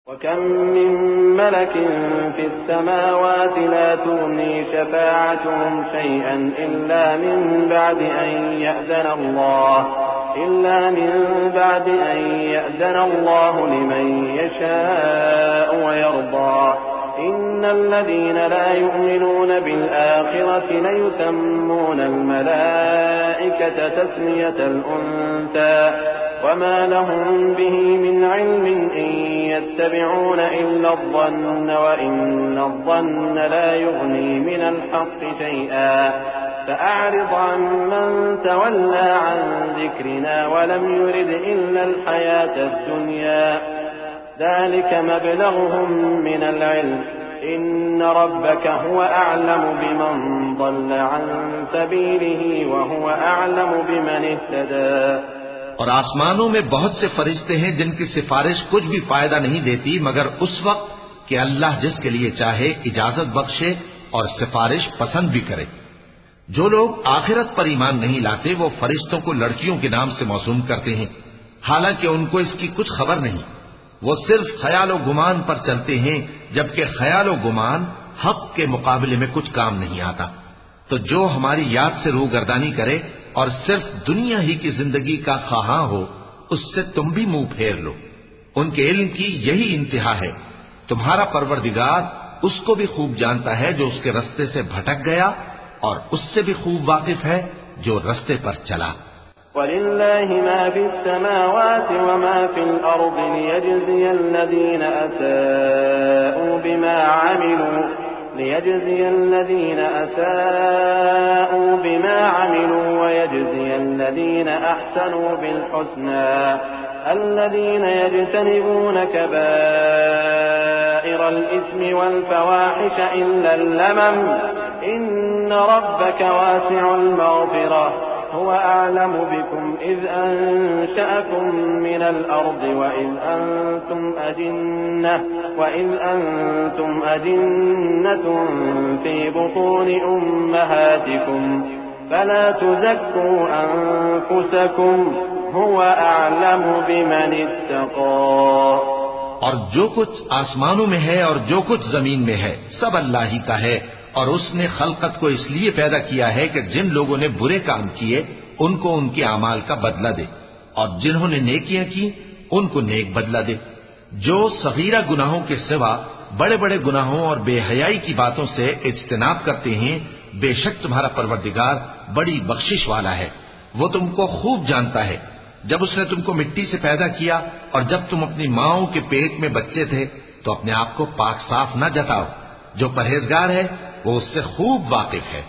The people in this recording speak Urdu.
وَكَمْ مِن مَّلَكٍ فِي السَّمَاوَاتِ لَا تُغْنِي شَفَاعَتُهُمْ شَيْئًا إِلَّا مِن بَعْدِ أَن يَأْذَنَ اللَّهُ لِمَن يَشَاءُ وَيَرْضَىٰ إِنَّ الَّذِينَ لَا يُؤْمِنُونَ بِالْآخِرَةِ لَيُسَمُّونَ الْمَلَائِكَةَ تَسْمِيَةَ الْأُنثَىٰ وما لهم به من علم إن يتبعون إلا الظن وإن الظن لا يغني من الحق شيئا فأعرض عن من تولى عن ذكرنا ولم يرد إلا الحياة الدنيا ذلك مبلغهم من العلم إن ربك هو أعلم بمن ضل عن سبيله وهو أعلم بمن اهتدى۔ اور آسمانوں میں بہت سے فرشتے ہیں جن کی سفارش کچھ بھی فائدہ نہیں دیتی مگر اس وقت کہ اللہ جس کے لیے چاہے اجازت بخشے اور سفارش پسند بھی کرے۔ جو لوگ آخرت پر ایمان نہیں لاتے وہ فرشتوں کو لڑکیوں کے نام سے موسوم کرتے ہیں، حالانکہ ان کو اس کی کچھ خبر نہیں۔ وہ صرف خیال و گمان پر چلتے ہیں، جبکہ خیال و گمان حق کے مقابلے میں کچھ کام نہیں آتا۔ تو جو ہماری یاد سے روگردانی کرے اور صرف دنیا ہی کی زندگی کا خواہاں ہو، اس سے تم بھی منہ پھیر لو۔ ان کے علم کی یہی انتہا ہے۔ تمہارا پروردگار اس کو بھی خوب جانتا ہے جو اس کے رستے سے بھٹک گیا، اور اس سے بھی خوب واقف ہے جو رستے پر چلا۔ وَلِلَّهِ مَا فِي السَّمَاوَاتِ وَمَا فِي الْأَرْضِ لِيَجْزِيَ الَّذِينَ أَسَاءُوا بِمَا عَمِلُوا وَيَجْزِيَ الَّذِينَ أَحْسَنُوا بِالْحُسْنَى الَّذِينَ يَجْتَنِبُونَ كَبَائِرَ الْإِثْمِ وَالْفَوَاحِشَ إِلَّا اللَّمَمَ إِنَّ رَبَّكَ وَاسِعُ الْمَغْفِرَةِ هو أعلم بكم إذ أنشأكم من الأرض وإذ أنتم أجنة في بطون أمهاتكم فلا تزكوا أنفسكم هو أعلم بمن اتقى۔ اور جو کچھ آسمانوں میں ہے اور جو کچھ زمین میں ہے سب اللہ ہی کا ہے، اور اس نے خلقت کو اس لیے پیدا کیا ہے کہ جن لوگوں نے برے کام کیے ان کو ان کے اعمال کا بدلہ دے، اور جنہوں نے نیکیاں کی ان کو نیک بدلہ دے۔ جو صغیرہ گناہوں کے سوا بڑے بڑے گناہوں اور بے حیائی کی باتوں سے اجتناب کرتے ہیں، بے شک تمہارا پروردگار بڑی بخشش والا ہے۔ وہ تم کو خوب جانتا ہے۔ جب اس نے تم کو مٹی سے پیدا کیا اور جب تم اپنی ماؤں کے پیٹ میں بچے تھے تو اپنے آپ کو پاک صاف نہ جتاؤ۔ جو پرہیزگار ہے وہ اس سے خوب واقف ہے۔